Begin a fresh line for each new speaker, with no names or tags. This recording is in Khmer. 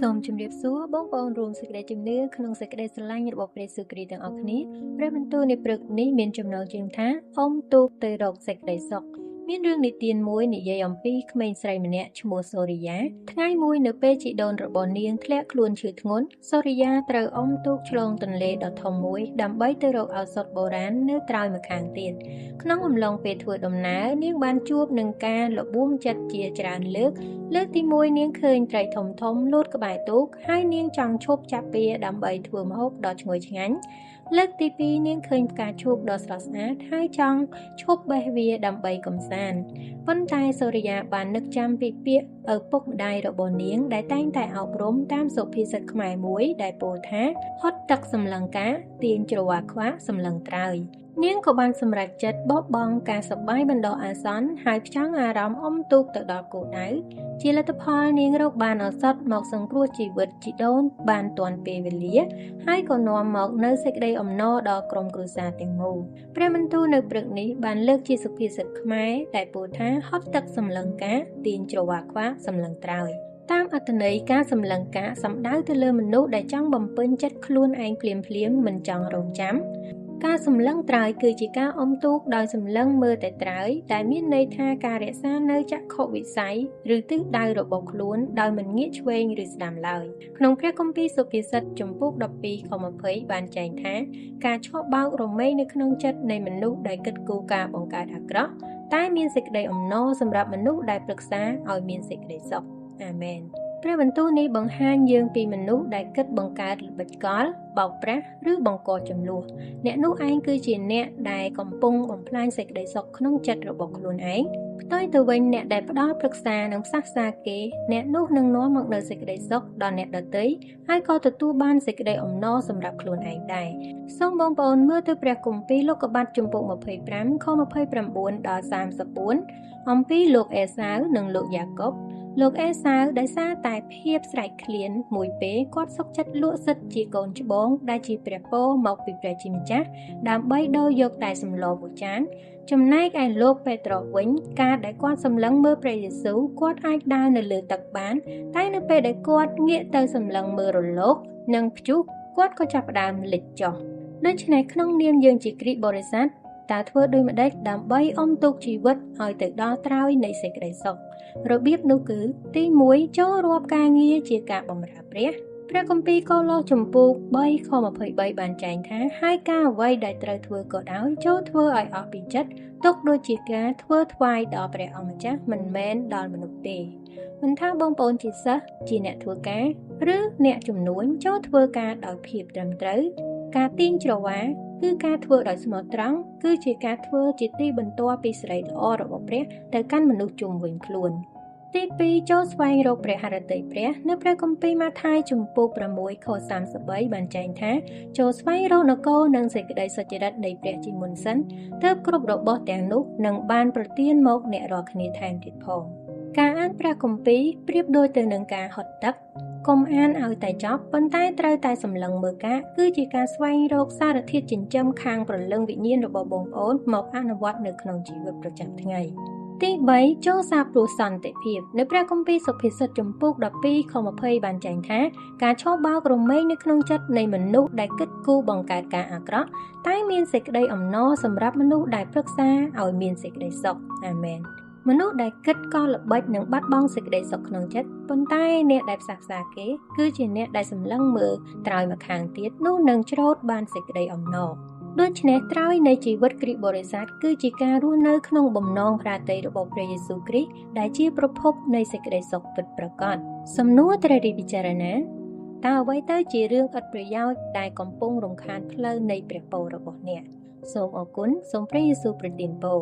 សូមជម្រាបសួរបងប្អូនរួមសេចក្តីជំនឿក្នុងសេចក្តីស្រឡាញ់របស់ព្រះយេស៊ូវគ្រីស្ទទាំងអស់គ្នាព្រះបន្ទូលនៃព្រឹកនេះមានចំណងជើងថាអុំទូកទៅរកសេចក្តីសុខមានរឿងនិទានមួយនិយាយអំពីក្មេងស្រីម្នាក់ឈ្មោះសូរីយ៉ាថ្ងៃមួយនៅពេលជីដូនរបស់នាងធ្លាក់ខ្លួនឈឺធ្ងន់សូរីយ៉ាត្រូវអុំទូកឆ្លងទន្លេដ៏ធំមួយដើម្បីទៅរកឱសថបុរាណនៅត្រើយម្ខាងទៀតក្នុងអំឡុងពេលធ្វើដំណើរនាងបានជួបនឹងការលបួងចិត្តជាច្រើនលើកទី1នាងឃើញត្រីធំៗលោតក្បែរទូកហើយនាងចង់ឈប់ចាប់វាដើម្បីធ្វើម្ហូបដ៏ឈ្ងុយឆ្ងាញ់លើកទី2នាងឃើញផ្កាឈូកដ៏ស្រស់ស្អាតហើយចង់ឈប់បេះវាដើម្បីកម្សាន្តប៉ុន្តែសូរិយាបាននឹកចាំពីពាក្យឪពុកម្ដាយរបស់នាងដែលតែងតែអប់រំតាមសុភាសិតខ្មែរមួយដែលពោលថាហត់ទឹកសម្លឹងកាទាញច្រវាខ្វាក់សម្លឹងត្រើយនាងក៏បានសម្រេចចិត្តបោះបង់ការសប្បាយបណ្ដោះអាសន្នហើយផ្ចង់អារម្មណ៍អុំទូកទៅដល់គោលដៅជាលទ្ធផលនាងរកបានឱសថមកសង្គ្រោះជីវិតជីដូនបានទាន់ពេលវេលាហើយក៏នាំមកនូវសេចក្តីអំណរដល់ក្រុមគ្រួសារទាំងមូលព្រះបន្ទូលនៅព្រឹកនេះបានលើកជាសុភាសិតខ្មែរដែលពោលថាហត់ទឹកសម្លឹងកាទាញច្រវាខ្វាក់សម្លឹងត្រើយតាមអត្ថន័យការសម្លឹងកាសំដៅទៅលើមនុស្សដែលចង់បំពេញចិត្តខ្លួនឯងភ្លាមមិនចង់រងចាំការសម្លឹងត្រើយគឺជាការអុំទូកដោយសម្លឹងមើលតែត្រើយដែលមានន័យថាការរក្សានៅចក្ខុវិស័យឬទិសដៅរបស់ខ្លួនដោយមិនងាកឆ្វេងឬស្ដាំឡើយក្នុងព្រះគម្ពីរសុភាសិតចំពុក12ខ20បានចែងថាការឆក់បោករមែងនៅក្នុងចិត្តនៃមនុស្សដែលគិតគូរការបង្កើតអាក្រក់តែមានសេចក្តីអំណរសម្រាប់មនុស្សដែលប្រឹក្សាឲ្យមានសេចក្តីសុខអាមែនព្រះបន្ទូលនេះបង្ហាញយើងពីមនុស្សដែលគិតបង្កើតល្បិចកលបោកប្រាស់ឬបង្កចំនួនអ្នកនោះឯងគឺជាអ្នកដែលកំពុងបំផ្លាញសេចក្តីសុខក្នុងចិត្តរបស់ខ្លួនឯងផ្ទុយទៅវិញអ្នកដែលផ្ដល់ប្រឹក្សានិងផ្សះផ្សាគេអ្នកនោះនឹងនាំមកនូវសេចក្តីសុខដល់អ្នកដទៃហើយក៏ទទួលបានសេចក្តីអំណរសម្រាប់ខ្លួនឯងដែរសូមបងប្អូនមើលទៅព្រះគម្ពីរលោកុបាតចំពុក25ខ29ដល់34អំពីលោកអេសាវនិងលោកយ៉ាកុបលោកអេសាវដោយសារតែភាពស្រែកឃ្លានមួយពេលគាត់សុខចិត្តលក់សិទ្ធិជាកូនច្បងដែលជាព្រះពរមកពីព្រះជាម្ចាស់ដើម្បីដូរយកតែសម្លមួយចានចំណែកឯលោកពេត្រុសវិញការដែលគាត់សម្លឹងមើលព្រះយេស៊ូវគាត់អាចដើរនៅលើទឹកបានតែនៅពេលដែលគាត់ងាកទៅសម្លឹងមើលរលកនិងព្យុះគាត់ក៏ចាប់ផ្ដើមលិចចុះដូច្នេះក្នុងនាមយើងជាគ្រីស្ទបរិស័ទតើធ្វើដូចម្ដេចដើម្បីអុំទូកជីវិតឲ្យទៅដល់ត្រើយនៃសេចក្តីសុខរបៀបនោះគឺទី1ចូលរាប់ការងារជាការបម្រើព្រះគម្ពីរកូឡូសចំពុក3ខ23បានចែងថាហើយការអ្វីដែលត្រូវធ្វើក៏ដោយចូលធ្វើឲ្យអស់ពីចិត្តទុកដូចជាការធ្វើថ្វាយដល់ព្រះអម្ចាស់មិនមែនដល់មនុស្សទេមិនថាបងប្អូនជាសិស្សជាអ្នកធ្វើការឬអ្នកជំនួញចូលធ្វើការដោយភាពត្រឹមត្រូវការទាញច្រវាគឺការធ្វើដោយស្មោះត្រង់គឺជាការធ្វើជាទីបន្ទាល់ពីសេរីល្អរបស់ព្រះទៅកាន់មនុស្សជុំវិញខ្លួនទី2ចូលស្វែងរកព្រះハរតីព្រះនៅព្រះគម្ពីរម៉ាថាយចំពុក6ខ33បានចែងថាចូលស្វែងរកនគរនិងសេចក្តីសុចរិតនៃព្រះជាមុនសិនទើបគ្រប់របស់ទាំងនោះនឹងបានប្រទានមកអ្នករាល់គ្នាថែមទៀតផងការអានព្រះគម្ពីរប្រៀបដូចទៅនឹងការហត់ទឹកកុំអានឲ្យតែចប់ប៉ុន្តែត្រូវតែសម្លឹងមើលការគឺជាការស្វែងរកសារធាតុចិញ្ចឹមខាងព្រលឹងវិញ្ញាណរបស់បងប្អូនមកអនុវត្តនៅក្នុងជីវិតប្រចាំថ្ងៃទី3ចូលសាបព្រោះសន្តិភាពនៅព្រះគម្ពីរសុភាសិតចំពុក12ខ20បានចែងថាការឆោបបោករមែងនៅក្នុងចិត្តនៃមនុស្សដែលគិតគូរបង្កើតការអាក្រក់តែមានសេចក្តីអំណរសម្រាប់មនុស្សដែលប្រឹក្សាឲ្យមានសេចក្តីសុខអាមែនមនុស្សដែលគិតកល្បិចនឹងបាត់បង់សេចក្តីសុខក្នុងចិត្តប៉ុន្តែអ្នកដែលផ្សះផ្សាគេគឺជាអ្នកដែលសម្លឹងមើលត្រើយម្ខាងទៀតនោះនឹងច្រូតបានសេចក្តីអំណរដូច្នេះត្រើយនៃជីវិតគ្រីស្ទបរិស័ទគឺជាការរស់នៅក្នុងបំណងប្រាថ្នារបស់ព្រះយេស៊ូវគ្រីស្ទដែលជាប្រភពនៃសេចក្តីសុខពិតប្រាកដសំណួរត្រូវពិចារណាតើអ្វីទៅជារឿងឥតប្រយោជន៍ដែលកំពុងរំខានផ្លូវនៃព្រះពររបស់អ្នកសូមអរគុណសូមព្រះយេស៊ូវប្រទានពរ